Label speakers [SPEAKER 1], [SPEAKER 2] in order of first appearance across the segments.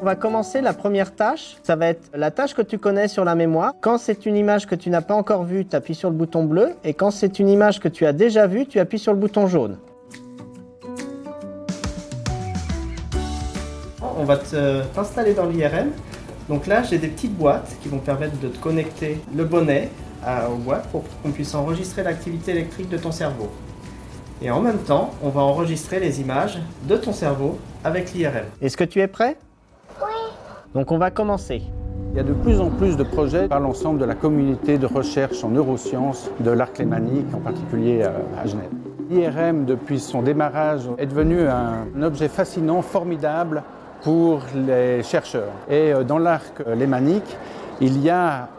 [SPEAKER 1] On va commencer la première tâche. Ça va être la tâche que tu connais sur la mémoire. Quand c'est une image que tu n'as pas encore vue, tu appuies sur le bouton bleu. Et quand c'est une image que tu as déjà vue, tu appuies sur le bouton jaune. On va t'installer dans l'IRM. Donc là, j'ai des petites boîtes qui vont permettre de te connecter le bonnet aux boîtes pour qu'on puisse enregistrer l'activité électrique de ton cerveau. Et en même temps, on va enregistrer les images de ton cerveau avec l'IRM. Est-ce que tu es prêt?
[SPEAKER 2] Oui.
[SPEAKER 1] Donc on va commencer.
[SPEAKER 3] Il y a de plus en plus de projets par l'ensemble de la communauté de recherche en neurosciences de l'arc lémanique, en particulier à Genève. L'IRM, depuis son démarrage, est devenu un objet fascinant, formidable pour les chercheurs. Et dans l'arc lémanique, il y a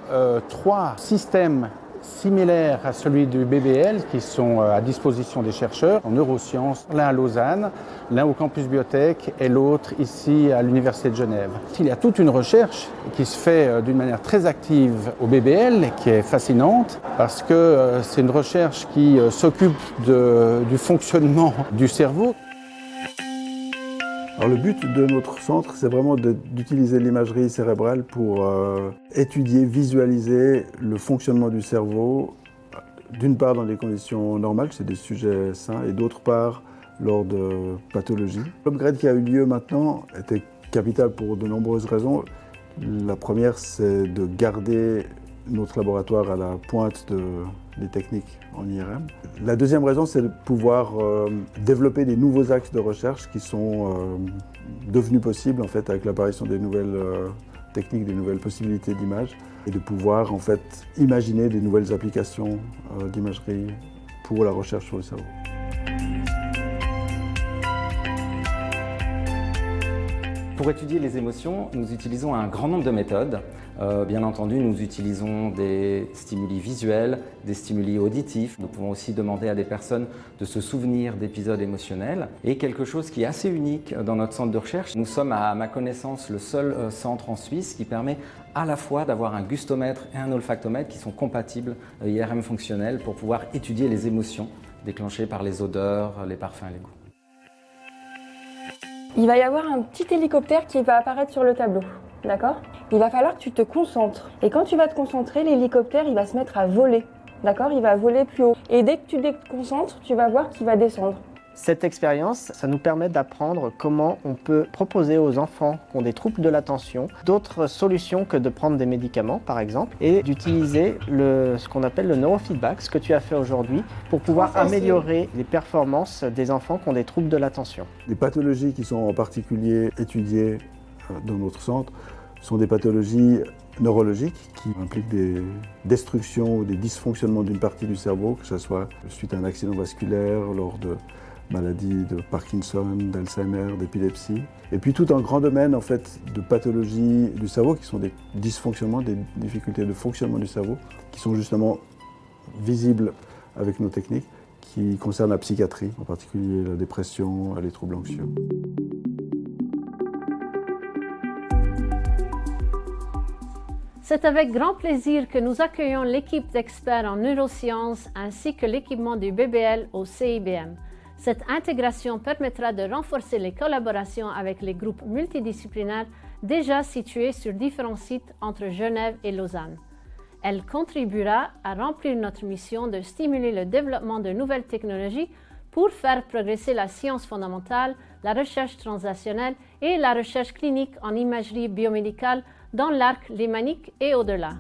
[SPEAKER 3] 3 systèmes similaires à celui du BBL qui sont à disposition des chercheurs en neurosciences, l'un à Lausanne, l'un au campus biotech et l'autre ici à l'Université de Genève. Il y a toute une recherche qui se fait d'une manière très active au BBL, qui est fascinante parce que c'est une recherche qui s'occupe du fonctionnement du cerveau.
[SPEAKER 4] Alors le but de notre centre, c'est vraiment d'utiliser l'imagerie cérébrale pour étudier, visualiser le fonctionnement du cerveau, d'une part dans des conditions normales, c'est des sujets sains, et d'autre part lors de pathologies. L'upgrade qui a eu lieu maintenant était capital pour de nombreuses raisons. La première, c'est de garder notre laboratoire à la pointe des techniques en IRM. La deuxième raison, c'est de pouvoir développer des nouveaux axes de recherche qui sont devenus possibles en fait, avec l'apparition des nouvelles techniques, des nouvelles possibilités d'image, et de pouvoir en fait, imaginer des nouvelles applications d'imagerie pour la recherche sur le cerveau.
[SPEAKER 5] Pour étudier les émotions, nous utilisons un grand nombre de méthodes. Bien entendu, nous utilisons des stimuli visuels, des stimuli auditifs. Nous pouvons aussi demander à des personnes de se souvenir d'épisodes émotionnels. Et quelque chose qui est assez unique dans notre centre de recherche, nous sommes à ma connaissance le seul centre en Suisse qui permet à la fois d'avoir un gustomètre et un olfactomètre qui sont compatibles IRM fonctionnels pour pouvoir étudier les émotions déclenchées par les odeurs, les parfums et les goûts.
[SPEAKER 6] Il va y avoir un petit hélicoptère qui va apparaître sur le tableau, d'accord? Il va falloir que tu te concentres. Et quand tu vas te concentrer, l'hélicoptère, il va se mettre à voler, d'accord? Il va voler plus haut. Et dès que tu te concentres, tu vas voir qu'il va descendre.
[SPEAKER 1] Cette expérience, ça nous permet d'apprendre comment on peut proposer aux enfants qui ont des troubles de l'attention d'autres solutions que de prendre des médicaments, par exemple, et d'utiliser ce qu'on appelle le neurofeedback, ce que tu as fait aujourd'hui, pour pouvoir améliorer les performances des enfants qui ont des troubles de l'attention.
[SPEAKER 4] Les pathologies qui sont en particulier étudiées dans notre centre sont des pathologies neurologiques qui impliquent des destructions ou des dysfonctionnements d'une partie du cerveau, que ce soit suite à un accident vasculaire, lors de maladies de Parkinson, d'Alzheimer, d'épilepsie. Et puis tout un grand domaine en fait, de pathologies du cerveau qui sont des dysfonctionnements, des difficultés de fonctionnement du cerveau qui sont justement visibles avec nos techniques qui concernent la psychiatrie, en particulier la dépression, les troubles anxieux.
[SPEAKER 7] C'est avec grand plaisir que nous accueillons l'équipe d'experts en neurosciences ainsi que l'équipement du BBL au CIBM. Cette intégration permettra de renforcer les collaborations avec les groupes multidisciplinaires déjà situés sur différents sites entre Genève et Lausanne. Elle contribuera à remplir notre mission de stimuler le développement de nouvelles technologies pour faire progresser la science fondamentale, la recherche transactionnelle et la recherche clinique en imagerie biomédicale dans l'arc lémanique et au-delà.